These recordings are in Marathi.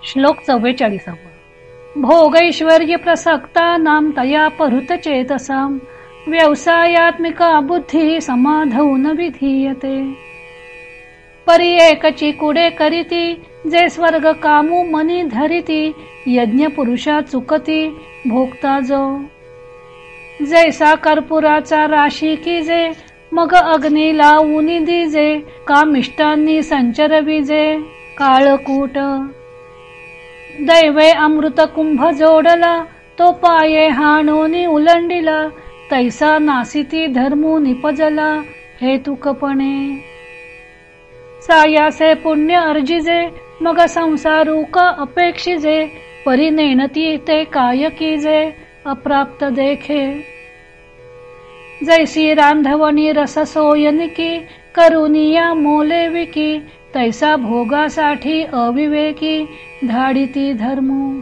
श्लोक 44. भोगैश्वर्य प्रसक्ता नाम तया परुत चेतसाम व्यवसायात्मिका बुद्धी समाधौ न विधीयते. परी एकची कुडे करीती जे स्वर्ग कामू मनी धरिती यज्ञ पुरुषा चुकती भोगता जो. जैसा कर्पुराचा राशी की जे मग अग्नी लावून दिजे का मिष्टांनी संचर विजे काळकूट. दैवे अमृत कुंभ जोडला तो पाये हाणोनी उलंडिला तैसा नासिती धर्मू निपजला हेतुकपणे. सायासे पुण्य अर्जिजे मग संसारू का अपेक्षिजे परी नेणती ते काय कीजे अप्राप्त देखे. जैसी रांधवणी रस सोयनिकी करुनिया मोले विकी तैसा भोगासाठी अविवेकी धाडिती धर्मू.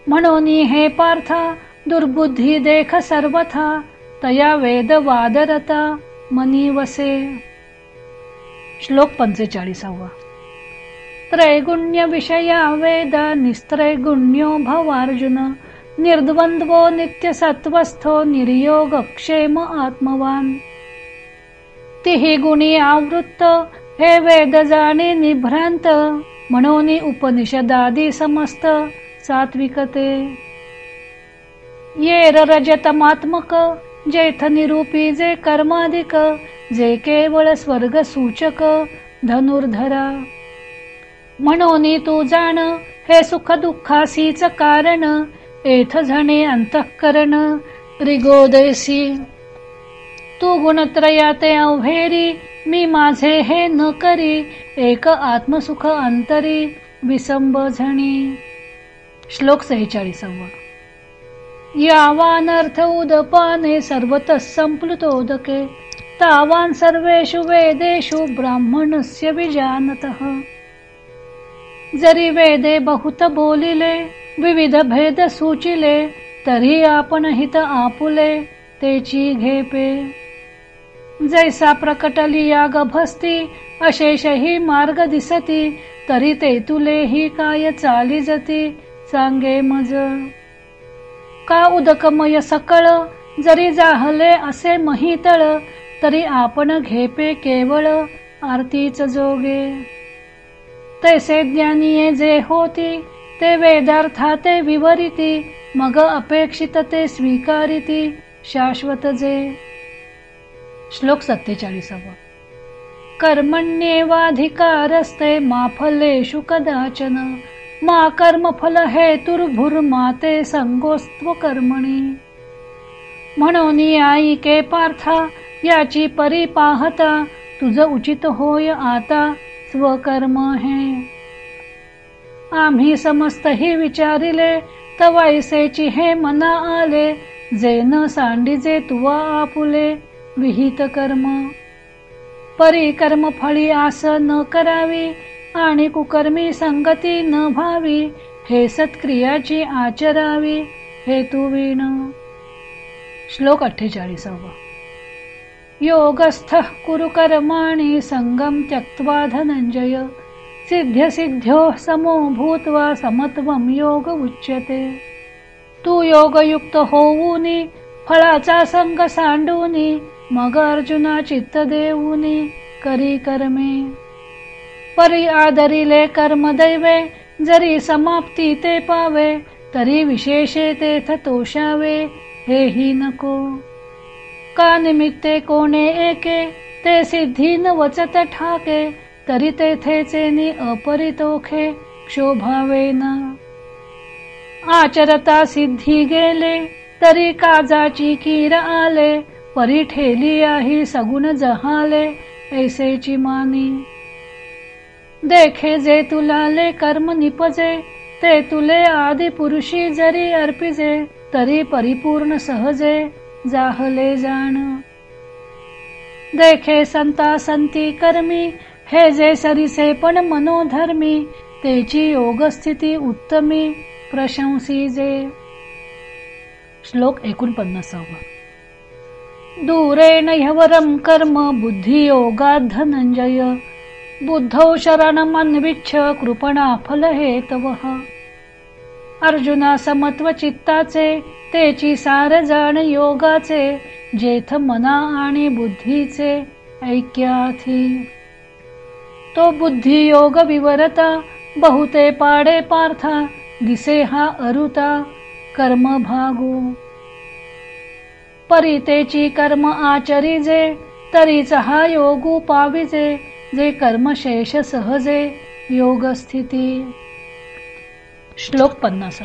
म्हणून हे पार्था दुर्बुद्धी देख सर्वथा तया वेद वादरता मनी वसे. श्लोक 45. त्रैगुण्य विषया वेद निस्त्रैगुण्यो भवार्जुन निर्द्वंद्वो नित्य सत्वस्थो निर्योग क्षेम आत्मवान. तिही गुणी आवृत्त हे वेद जाणे निभ्रांत म्हणून उपनिषदादी समस्त सात्विकते. येर रजतमात्मक जेथ निरूपी जे कर्माधिक जे केवळ स्वर्ग सूचक धनुर्धरा. म्हणून तू जाण हे सुख दुःखासीच कारण एथ झणे अंतःकरण रिगोदयसी. तू गुणत्रयाते अवहेरी मी माझे हे न करी एक आत्मसुख अंतरी विसंब झणी. श्लोक 46. यावान अर्थ उदपाने सर्वतः संप्लुतोदके तावान सर्वेषु वेदेषु ब्राह्मणस्य विजानतः. जरी वेदे बहुत बोलिले विविध भेद सूचिले तरी आपण हित आपुले तेची घेपे. जैसा प्रकटलिया गभस्ती अशेषही मार्ग दिसती तरी ते तुले ही काय चाली जती सांगे मज. का उदकमय सकळ जरी जाहले असे महितळ तरी आपण घेपे केवळ आरतीच जोगे. तैसे ज्ञानीये जे होती ते वेदार्थाते विवरिती मग अपेक्षित ते स्वीकारिती शाश्वत जे. श्लोक 47. कर्मण्येवाधिकारस्ते मा फलेषु कदाचन मा कर्मफल हेतुर्भुर्माते संगोस्त्व कर्मणी. म्हणून आईके पार्था याची परी पाहता तुझ उचित होय आता स्वकर्म हे. आम्ही समस्त ही विचारिले तवायसेची हे मना आले जे न सांडिजे तुवा आपुले विहित कर्म. परी कर्म फळी आस न करावी आणि कुकर्मी संगती न भावी हे सत्क्रियाची आचरावी हेतुवीण. श्लोक 48. योगस्थः कुरु कर्माणि संगम त्यक्त्वा धनंजय सिद्ध्य सिद्ध्यो समो भूत्वा समत्वम योग उच्यते. तू योगयुक्त होऊनी फळाचा संग सांडूनी मग अर्जुना चित्त देऊनी करी कर्मे. परी आदरिले कर्म दैवे जरी समाप्ती ते पावे तरी विशेषे तेथ तोषावे हेही नको. का निमित्ते कोणे एके ते सिद्धी न वचत ठाके तरी तेथेचे नि अपरितोखे क्षोभावेन. आचरता सिद्धी गेले तरी काजाची कीर आले परी ठेली आहे सगुण जहाले ऐसेची मानी. देखे जे तुलाले कर्म निपजे ते तुले आदि पुरुषी जरी अर्पिजे तरी परिपूर्ण सहजे जाहले जाण. देखे संता संती कर्मी हे जे सरिसे पण मनोधर्मी तेची योगस्थिती उत्तमी प्रशंसी जे. श्लोक 49. दूरेण ह्यवरम कर्म बुद्धियोगात् धनंजय बुद्धौ शरणमन्विच्छ कृपणा फल हेतवः. अर्जुना समत्व चित्ताचे तेची सार जाण योगाचे जेथ मना आणि बुद्धीचे ऐक्याथी. तो बुद्धी योग विवरता बहुते पाडे पार्था दिसे हा अरुता कर्म भागू. परितेची कर्म आचरिजे तरीच हा योगू पाविजे जे कर्मशेष सहजे योग स्थिती. श्लोक 50.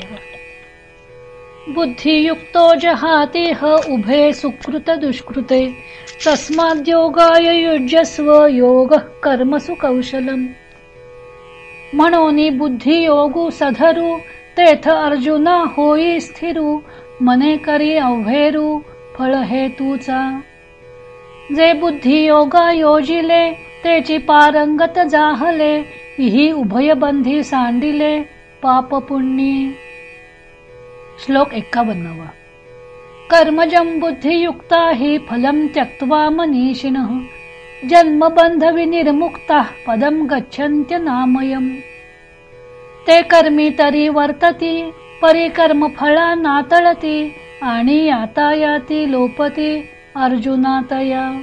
बुद्धियुक्तो जहातिह उभे सुकृत दुष्कृते तस्माद्योगाय युज्यस्व योग कर्मसु कौशलम. म्हणोनी बुद्धियोगू सधरू तेथ अर्जुना होई स्थिरू मने करी अव्हेरू फळ हेतूचा. जे बुद्धियोगा योजिले तेची पारंगत जाहले ही उभयबंधी सांडिले पाप पुण्ये. श्लोक 51. कर्मजं बुद्धियुक्ता हि फलं त्यक्त्वा मनीषिणः जन्मबंध विनिर्मुक्ता पदं गच्छन्त्य नामयम्. ते कर्मी तरी वर्तती परिकर्म फळा नातळती आणि यातायाती लोपती अर्जुनातया.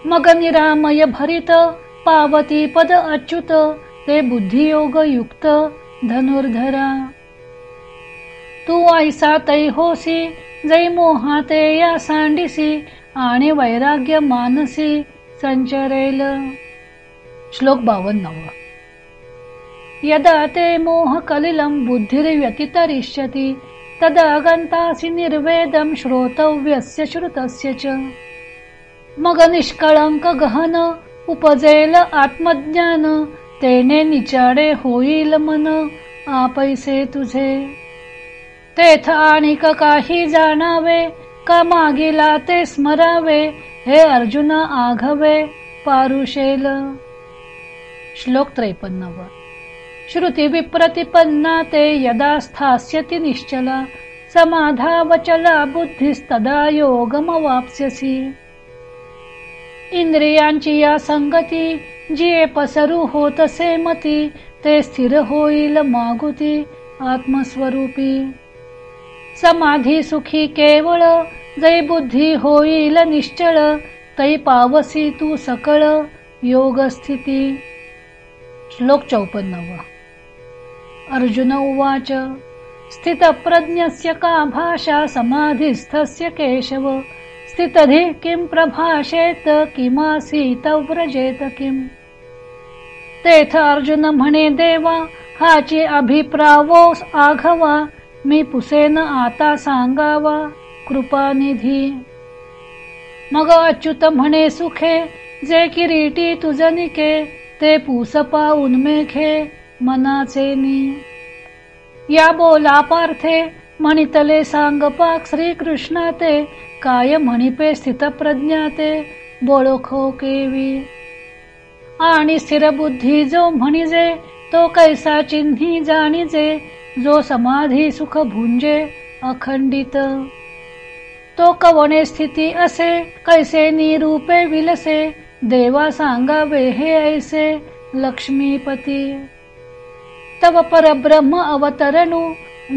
मग निरामय भरित पावती पद अच्युत ते बुद्धियोग युक्त धनुर्धरा. तू ऐसा तै होसी जै मोहाते या सांडिसी आणि वैराग्य मानसी संचरेल. श्लोक 52. यदा ते मोह कलिलं बुद्धिर्व्यतितरिष्यति तदा गंतासि निर्वेदं श्रोतव्यस्य श्रुतस्य च. मग निष्कळंक गहन उपजेल आत्मज्ञान तेने निचाडे होईल मन आपैसे तुझे. तेथ आणिक काही जाणावे का मागिला ते स्मरावे हे अर्जुन आघवे पारुशेल. श्लोक 53. श्रुती विप्रतिपन्ना ते यदा स्थास्यति निश्चला समाधावचला बुद्धिस्तदा योगमवाप्स्यसि. इंद्रियांची या संगती जिये पसरू होतसे मती ते स्थिर होईल मागुती आत्मस्वरूपी. समाधी सुखी केवळ जै बुद्धी होईल निश्चळ तै पावसी तू सकळ योग स्थिती. श्लोक 54. अर्जुन उवाच स्थितप्रज्ञस्य का भाषा समाधिस्थस्य केशव स्थितधी किं प्रभाषेत किमासीत व्रजेत किम. तेथ अर्जुन म्हणे देवा हाची अभिप्रावो आघवा मी पुसेन आता सांगावा कृपानिधी. मग अच्युत म्हणे सुखे जे किरीटी तुझनिके ते पूसपा उन्मेखे मनाचे नी. या बोला पार्थे म्हणितले सांगपाक श्रीकृष्णा ते काय म्हणिपे स्थितप्रज्ञा ते बोळखो केवी. आणि स्थिर बुद्धी जो म्हणिजे तो कैसा चिन्ही जाणिजे जो समाधी सुख भुंजे अखंडित. तो कवणे स्थिती असे कैसे निरूपे विलसे देवा सांगावे हे ऐसे लक्ष्मीपती. तव परब्रह्म अवतरणू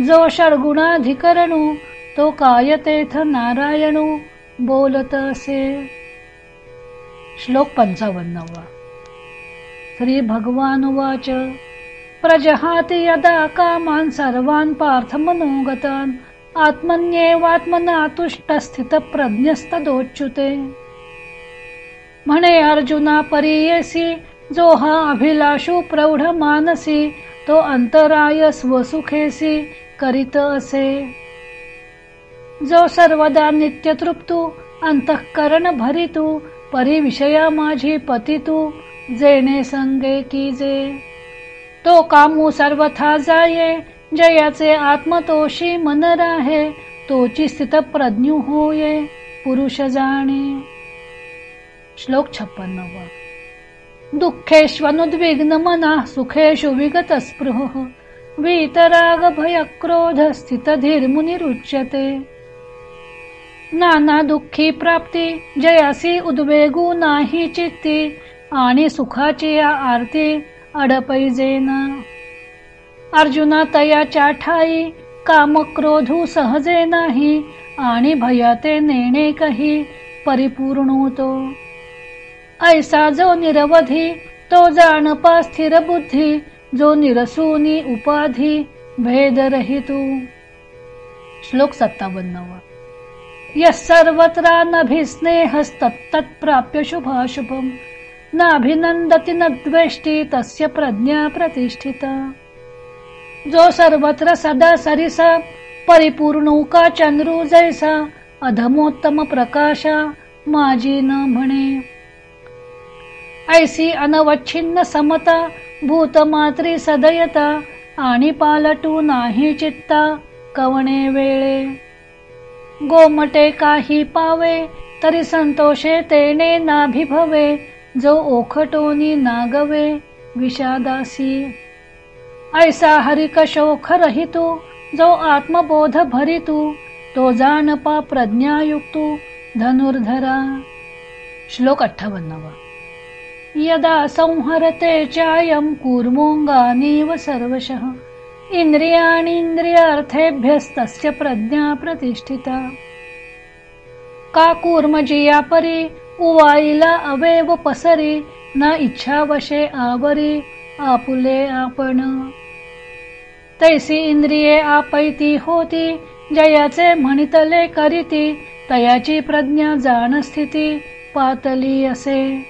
जो षड्गुणाधिकरणू तो काय तेथ नारायणू बोलत असे. श्लोक 55. श्री भगवान वाच प्रजहाति यदा कामान सर्वान् पार्थ मनोगतान् आत्मन्येवात्मना तुष्ट स्थित प्रज्ञस्तदोच्युते. म्हणे अर्जुना परीयसी जो हा अभिलाषू प्रौढ मानसी तो अंतराय स्वसुखेसी करीत असे. जो सर्वदा नित्य तृप्तू अंतःकरण भरितू परी विषया माझी पतितू जेणे संगे कीजे. तो कामू सर्वथा जाये जयाचे आत्मतोषी मन राहे तोची स्थित प्रज्ञू होये पुरुष जाणे. श्लोक 56. दुःखेष्वनुद्विग्न मना सुखेषु विगत स्पृह वीतराग भय क्रोध स्थित धीर मुनिरुच्यते. नाना दुःखी प्राप्ती जयासी उद्वेगू नाही चित्ती आणि सुखाची या आरती अडपैजेना. अर्जुना तयाच्या ठाई काम क्रोधू सहजे नाही, आणि भयाते नेणे कही परिपूर्ण तो. ऐसा जो निरवधी तो जाणपा स्थिर बुद्धी, जो निरसूनी उपाधी भेद रहितू. श्लोक 57. यः सर्वत्र नभिस्नेहस्तत्तत्प्राप्य शुभाशुभम्, नाभिनंदति न द्वेष्टि तस्य प्रज्ञा प्रतिष्ठिता. जो सर्वत्र सदा सरिसा परिपूर्णोका चंद्रू जैसा, अधमोत्तम प्रकाशा माझी न म्हणे. ऐसी अनवच्छिन्न समता भूतमात्री सदयता, आणि पालटू नाही चित्ता कवणे वेळे. गोमटे काही पावे तरी संतोषे तेने नाभिभवे, जो ओखटोनी नागवे विषादासी. ऐसा हरिक शोख रहितू जो आत्मबोध भरितू, तो जाणपा प्रज्ञायुक्तू धनुर्धरा. श्लोक 58. यदा संहरते चायं कूर्मोऽङ्गानीव सर्वशः, इंद्रियाणीन्द्रियार्थेभ्यस्तस्य प्रज्ञा प्रतिष्ठिता. का कूर्मजिया परी उवाईला अवेव पसरी, न इच्छावशे आवरी आपुले आपण. तैसी इंद्रिये आपैती होती, जयाचे म्हणितले करीती, तयाची प्रज्ञा जाण स्थिती पातली असे.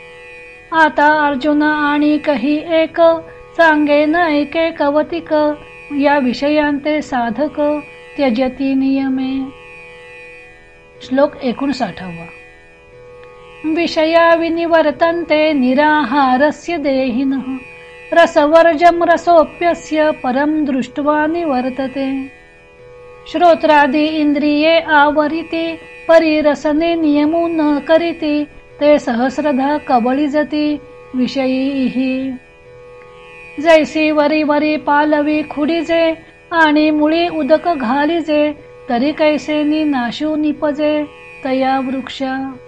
आता अर्जुना आणि कही एक, सांगे न ऐके कवतिक, या विषयांते साधक त्यजती नियमे. श्लोक 59. विषया विनिवर्तन्ते निराहारस्य देहिनः, रसवर्जं रसोप्यस्य परं दृष्ट्वा निवर्तते. श्रोत्रादि इंद्रिये आवरिती, परिरसने नियमू न करीती, ते सहस्रधा कबळिजती विषयीही. जैसी वरी वरी पालवी खुडीजे, आणि मुळी उदक घालीजे, तरी कैसेनी नाशू निपजे तया वृक्षा.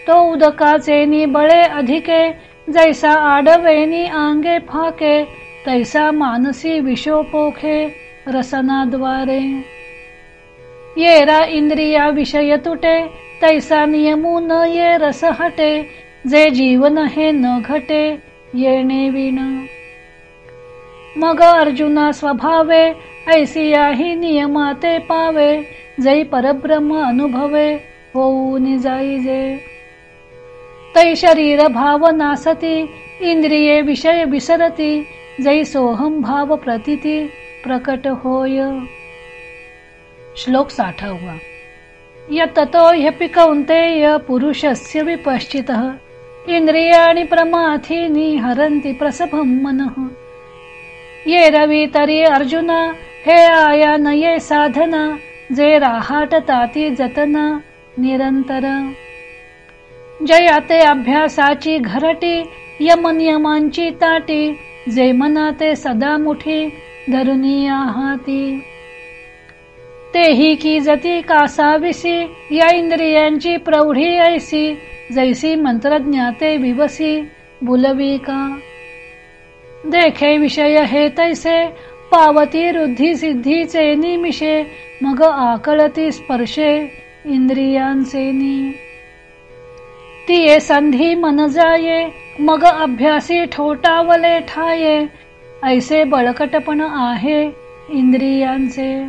तो उदकाचे बळे अधिके, जैसा आडवेनी आंगे फाके, तैसा मानसी विषोपोखे रसनाद्वारे. येरा इंद्रिया विषय तुटे, तैसा नियमू न ये रस हटे, जे जीवन हे न घटे येणे विण. मग अर्जुना स्वभावे ऐसियाही नियमाते पावे, जै परब्रह्म अनुभवे होऊन जाईजे. तै शरीर भाव नासती, इंद्रिये विषय विसरती, जै सोहम भाव प्रतीती प्रकट होय. श्लोक 60. यततो ह्यपि कौन्तेय पुरुषस्य विपश्चितः, इंद्रियाणि प्रमाथीनि हरन्ति प्रसभं मनः. ये रवी तरी अर्जुना हे आया नये साधना, जे राहाटताती जतना निरंतर. जयाते अभ्यासाची घरटी, यमनियमांची ताटी, जे मनाते सदा मुठी धरुनी आहाती. तेही की जती कासाविसी, या इंद्रियांची प्रौढी ऐसी, जैसी मंत्रज्ञाते विवसी बुलवी का. देखे विषय हे तैसे, पावती रुद्धी सिद्धीचे निमिषे, मग आकळती स्पर्शे इंद्रियांसेनी. तिये संधी मन जाये, मग अभ्यासी ठोटावले ठाये, ऐसे बळकटपण आहे इंद्रियांचे.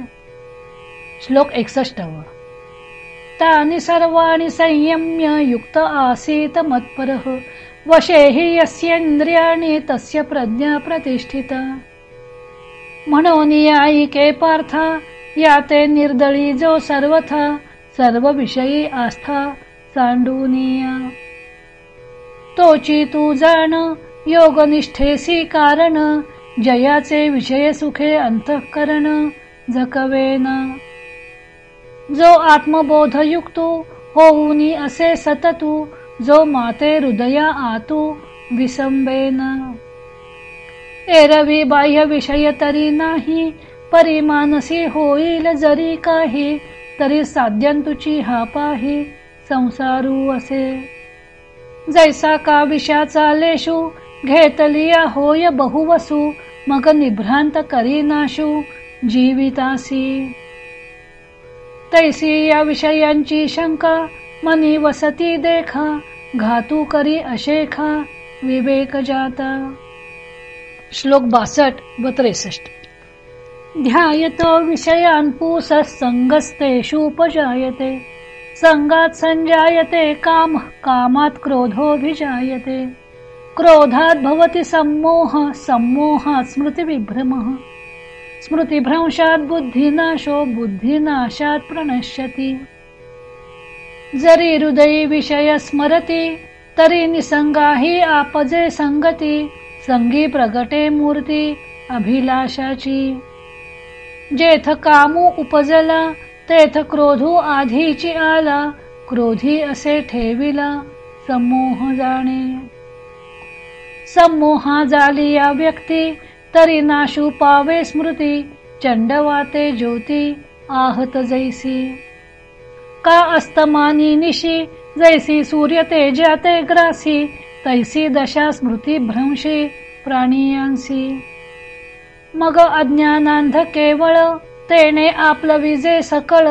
श्लोक 61. तानि सर्वाणि संयम्य युक्त आसीत मत्परः, वशे हि यस्येन्द्रियाणि तस्य प्रज्ञा प्रतिष्ठिता. म्हणून ऐके पार्था, याते निर्दळी जो सर्वथा, सर्व विषयी आस्था सांडूनिया. तोची तू जाण योगनिष्ठेसी कारण, जयाचे विषय सुखे अंतःकरण झकवेना. जो आत्मबोध युक्तो होऊनी असे सततू, जो माते हृदया आतू विसंबेना. एरवी बाह्य विषय तरी नाही, परिमानसी होईल जरी काही, तरी साध्यंतुची हा पाही संसारू असे. जैसा का विषाचा लेशू घेतलिया होय बहुवसू मग निभ्रांत करी नाशू जीवितासी. तैसी या विषयांची शंका मनी वसती देखा घातू करी अशेखा विवेक जाता. श्लोक 62 व 63. ध्यायतो विषयान् पुंसः संगस्तेषूपजायते संगात संजायते काम कामात क्रोधोऽभिजायते क्रोधात भवति सम्मोह सम्मोहात स्मृतिविभ्रमः स्मृतिभ्रंशात बुद्धिनाशो बुद्धिनाशात प्रणश्यति. जरी हृदयी विषय स्मरती तरी निसंगाही आपजे संगती संगी प्रगटे मूर्ती अभिलाषाची. जेथ कामू उपजला तेथ क्रोधू आधीची आला क्रोधी असे ठेविला सम्मोह जाणे. सम्मोहा झाली या व्यक्ती तरी नाशू पावे स्मृती चंडवाते ज्योती आहत जैसी. का अस्तमानी निशी जैसी सूर्य तेजाते ग्रासी तैसी दशा स्मृती भ्रंशी प्राणियांसी. मग अज्ञानांध केवळ तेने आपलं विजे सकळ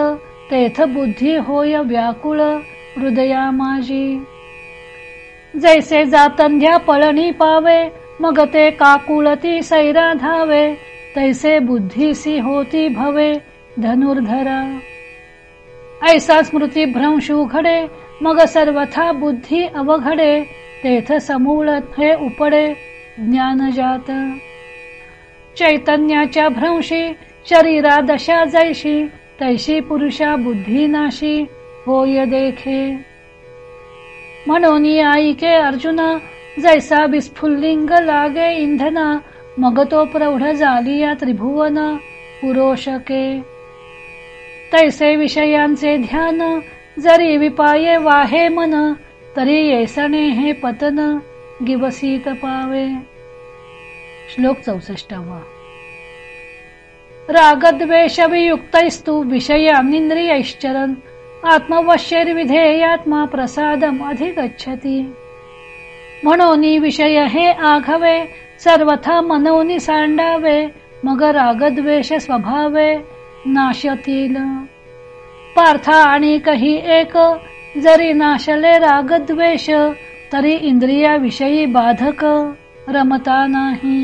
तेथ बुद्धी होय व्याकुळ हृदया माझी. जैसे जातंध्या पळणी पावे मग ते काकुळती सैरा धावे तैसे बुद्धीसी होती भवे धनुर्धरा. ऐसा स्मृती भ्रंशू घडे मग सर्वथा बुद्धी अवघडे तेथ समूळ हे उपडे ज्ञान जात. चैतन्याच्या भ्रंशी शरीरा दशा जैशी तैशी पुरुषा बुद्धीनाशी होय देखे. म्हणून ऐके अर्जुना जैसा विस्फुल्लिंग लागे इंधना मग तो प्रौढ झालिया त्रिभुवन पुरोशके. तैसे विषयांचे ध्यान जरी विपाये वाहे मन तरी येसणे हे पतन गिवसीत पावे. श्लोक 64. रागद्वेषवियुक्तैस्तु विषयानिन्द्रियैश्चरन् आत्मवश्यैर्विधेयात्मा प्रसादम अधिगच्छति. म्हणून विषय हे आघवे सर्वथा मनोनी सांडावे मग रागद्वेष स्वभावे नाशतील. पार्था आणि कही एक जरी नाशले रागद्वेष तरी इंद्रियाविषयी बाधक रमता नाही.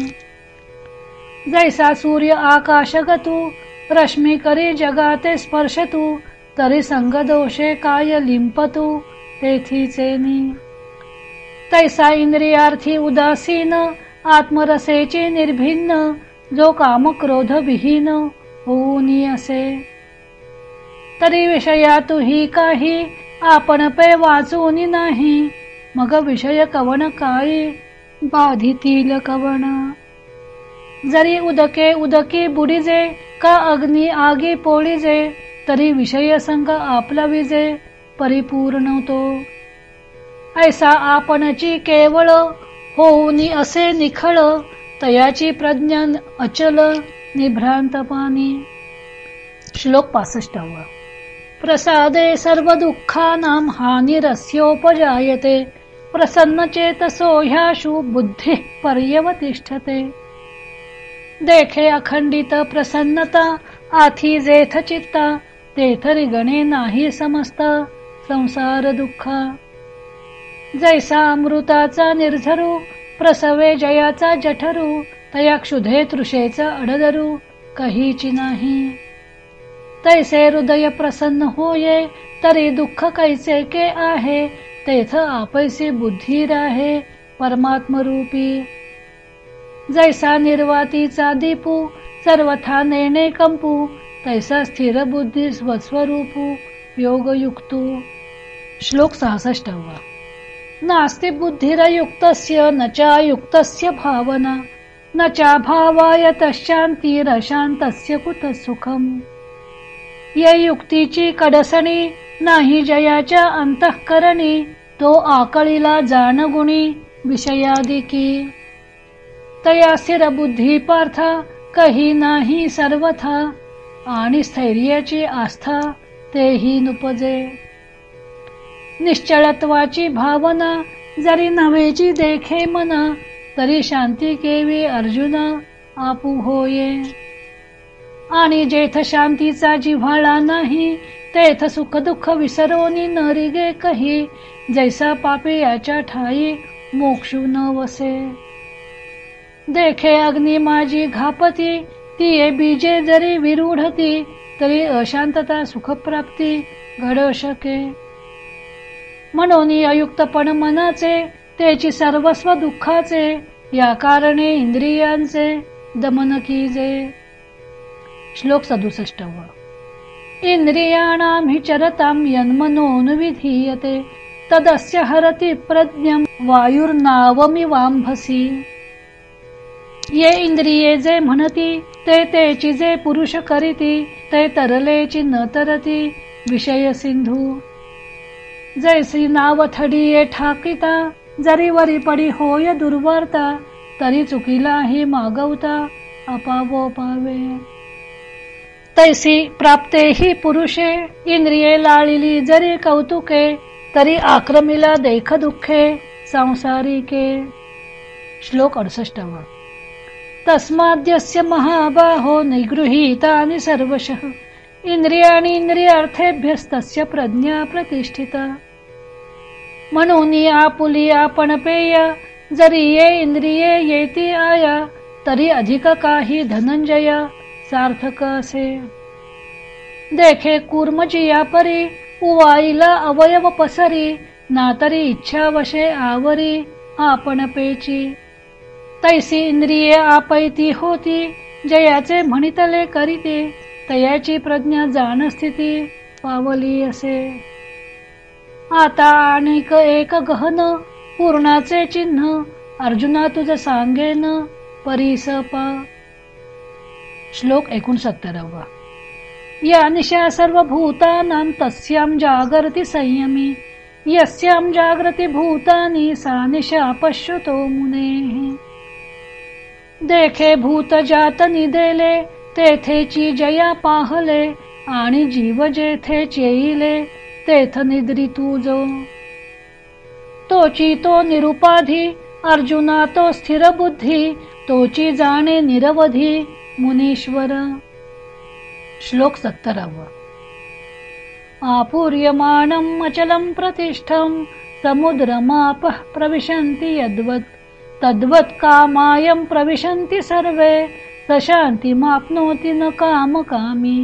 जैसा सूर्य आकाशगतू रश्मी करी जगाते स्पर्शतू तरी संगदोषे काय लिंपतू तेथीचेनी. तैसा इंद्रियार्थी उदासीन आत्मरसेची निर्भिन्न जो काम क्रोध विहीन होऊनी असे. तरी विषयातुही काही आपण पे वाचूनी नाही मग विषय कवण काही बाधितील कवण. जरी उदके उदकी बुडिजे का अग्नी आगी पोळीजे तरी विषय संग आपला विजे परिपूर्ण तो. ऐसा आपणची केवळ होऊनी असे निखळ तयाची प्रज्ञा अचल निभ्रांत पाणी. श्लोक 65. प्रसादे सर्व दुःखानां हानिरस्योपजायते प्रसन्न चेतसो ह्याशु बुद्धी पर्यवतिष्ठते. देखे अखंडित प्रसन्नता आथी जेथ चित्ता तेथ रिगणे नाही समस्त संसार दुःखा. जैसा अमृताचा निर्झरू प्रसवे जयाचा जठरू तया क्षुधे तृषेचा अडदरू कहीची नाही. तैसे हृदय प्रसन्न होये तरी दुःख कैसे के आहे तेथ आपैसी बुद्धी राहे परमात्मरूपी. जैसा निर्वातीचा दीपू सर्वथा नेणे कंपू तैसा स्थिर बुद्धी स्वस्वरूपू योगयुक्तू. श्लोक 66. नास्ति बुद्धिरयुक्तस्य न चायुक्तस्य भावना न चा भावायतशांतिरशांतस्य कुतः सुखम. या युक्तीची कडसणी नाही जयाच्या अंतःकरणी तो आकळीला जाणगुणी विषयादिकी. तया स्थिर बुद्धी पार्था कही नाही सर्वथा आणि स्थैर्याची आस्था तेही नुपजे. निश्चळत्वाची भावना जरी नव्हेची देखे मन तरी शांती केवी अर्जुन आपू होये. आणि जेथ शांतीचा जिव्हाळा नाही तेथ सुख दुःख विसरोनी न रिगे कही. जैसा पापी याच्या ठाई मोक्षू न वसे. देखे अग्नी माझी घापती ती बीजे जरी विरूढती तरी अशांतता सुखप्राप्ती घडू शके. म्हणून अयुक्तपण मनाचे त्याची सर्वस्व दुःखाचे. या कारणे इंद्रियांचे दमन कीजे. श्लोक 67. इंद्रियाणां हि चरतां यन्मनोनुविधीयते तदस्य हरति प्रज्ञं वायुर्नावमिवांभसी. ये इंद्रिये जे म्हणती ते तेची जे पुरुष करीती ते तरलेची न तरती विषय सिंधू. जैसी नाव थडीये ठाकिता जरी वरी पडी होय दुर्वार्ता तरी चुकीलाही मागवता अपावो पावे. तैसी प्राप्तेही पुरुषे इंद्रिये लाळिली जरी कौतुके तरी आक्रमिला देख दुःखे सांसारिके. श्लोक 68. तस्माद्यस्य महाबाहो निगृहीतानि सर्वशः इंद्रियाणि इंद्रियार्थेभ्यस्तस्य प्रज्ञा प्रतिष्ठिता. म्हणून आपुली आपण पेय जरी ये इंद्रिये येती आया तरी अधिक काही धनंजय सार्थक असे. देखे कूर्मजिया परी उवाईला अवयव पसरी ना तरी इच्छा वशे आवरी आपण पेची. तैसी इंद्रिये आपैती होती जयाचे म्हणितले करीते तयाची प्रज्ञा जाण स्थिती पावली असे. आता अनेक एक गहन पूर्णाचे चिन्ह अर्जुना तुझ सांगेन परीसपा. श्लोक 69. या निशा सर्वभूतानां तस्यां जागर्ति संयमी यस्यां जागृती भूतानि सा निशा पश्यतो मुने. देखे भूत जात निदेले तेथेची जया पाहले आणि जीव जेथे चेईले तेथ निद्री तुझो. तोची तो निरुपाधी अर्जुना तो स्थिर बुद्धी तोची जाणे निरवधी मुनीश्वर. श्लोक 70. आपूर्यमाणं अचलं प्रतिष्ठं समुद्रमापः प्रविशन्ति यद्वत् तद्वत् कामायं प्रविशन्ति सर्वे सशान्तिमाप्नोति न कामकामी.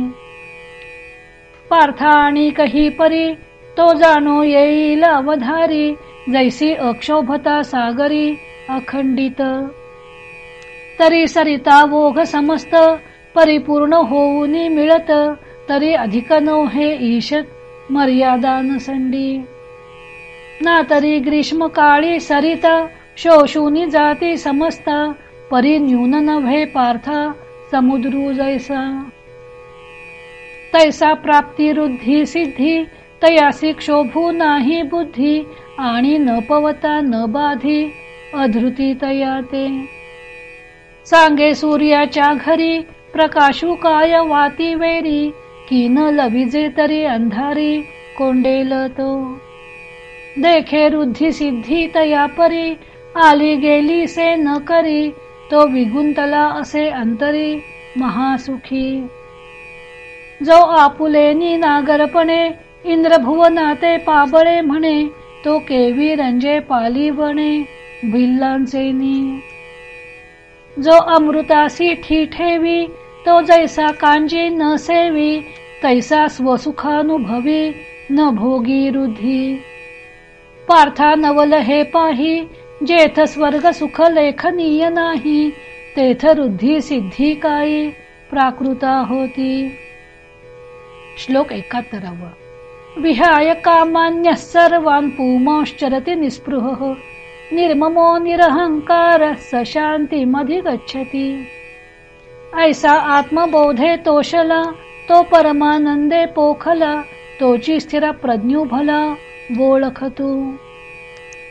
पार्थाणी कही परी तो जाणो येईल अवधारी जैसी अक्षोभता सागरी अखंडित. तरी सरिता ओघ समस्त परिपूर्ण होऊन मिळत तरी अधिक नव्हे ईशत मर्यादा नसंडी. ना तरी ग्रीष्म काळी सरिता शोषूनी जाती समस्त परी न्यून नव्हे पार्था समुद्रू जैसा. तैसा प्राप्ती रुद्धी सिद्धी तयासी क्षोभू नाही बुद्धी आणि न पवता न बाधी अधृती तयाते. सांगे सूर्याच्या घरी प्रकाशू काय वाती वेरी की न लविजे तरी अंधारी कोंडेल तो. देखे रुद्धी सिद्धी तया परी आली गेली से न करी तो विगुंतला असे अंतरी महासुखी. जो आपुलेनी नागरपणे इंद्रभुवनाते पाबळे म्हणे तो केवी रंजे पाली बणे भिल्लांचेनी. जो अमृतासी ठिठेवी तो जैसा कांजी न सेवी तैसा स्वसुखानुभवी न भोगी रुधी. पार्था नवल हे पाही जेथ स्वर्ग सुख लेखनीय नाही तेथ रुद्धी सिद्धी काही प्राकृता होती. श्लोक 71. विहाय कामान्यः सर्वान् पुमांश्चरति निस्पृहः निर्ममो निरहंकार स शांतिमधिगच्छति. ऐसा आत्मबोधे तोषला तो परमानंदे पोखला तोची स्थिर प्रज्ञू भला ओळखतू.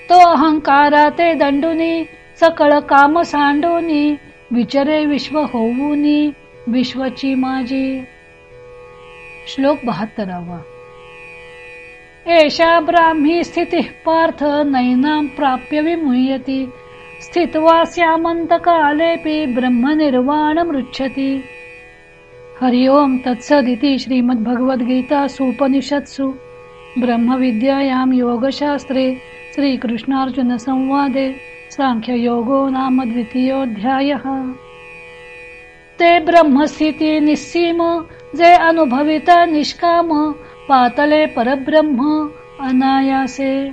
तो अहंकाराते दंडुनी सकळ काम सांडूनी विचरे विश्व होऊनी विश्वची माझी. श्लोक 72. एषा ब्राह्मी स्थितिः पार्थ नैनां प्राप्य विमुह्यति स्थित्वा स्यामन्तकालेऽपि ब्रह्मनिर्वाणमृच्छति। हरि ओम तत्सदिति श्रीमद्भगवद्गीतासूपनिषत्सु ब्रह्मविद्यायां योगशास्त्रे श्रीकृष्णार्जुनसंवादे सांख्ययोगो नाम द्वितीयोऽध्यायः। ते ब्रह्मस्थिती निस्सीम जे अनुभविता निष्काम पातले परब्रह्म अनायासे।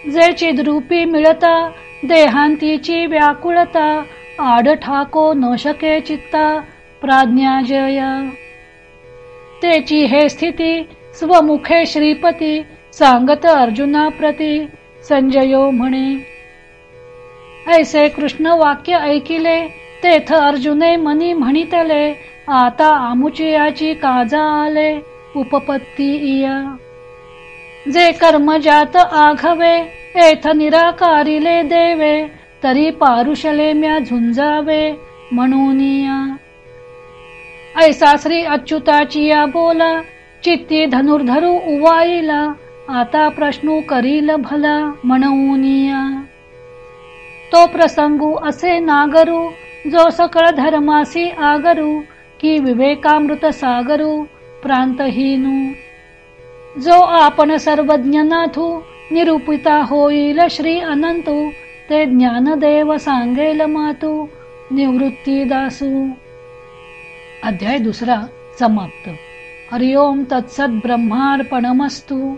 जे चिद्रूपी मिळता देहांतीची व्याकुळता आड ठाको न शके चित्ता प्राज्ञाजया। तेची हे स्थिती स्वमुखे श्रीपती सांगत अर्जुना प्रती संजयो म्हणे। ऐसे कृष्ण वाक्य ऐकिले तेथ अर्जुने मनी म्हणितले आता आमुचियाची काजा आले उपपत्ती इया। जे कर्मजात आघवे एथ निराकारिले देवे तरी पारुषले म्या झुंजावे म्हणूनिया। ऐसा श्री अच्युताची या बोला चित्ती धनुर्धरू उवाईला आता प्रश्नू करील भला म्हणूनिया। तो प्रसंगू असे नागरू जो सकळ धर्मासी आगरू की विवेकामृत सागरू प्रांतहीनू। जो आपण सर्वज्ञनाथू निरूपिता होईल श्री अनंतू ते ज्ञानदेव सांगेल मातू निवृत्ती दासू। अध्याय दुसरा समाप्त। हरि ओम तत्सत ब्रह्मार्पणमस्तु।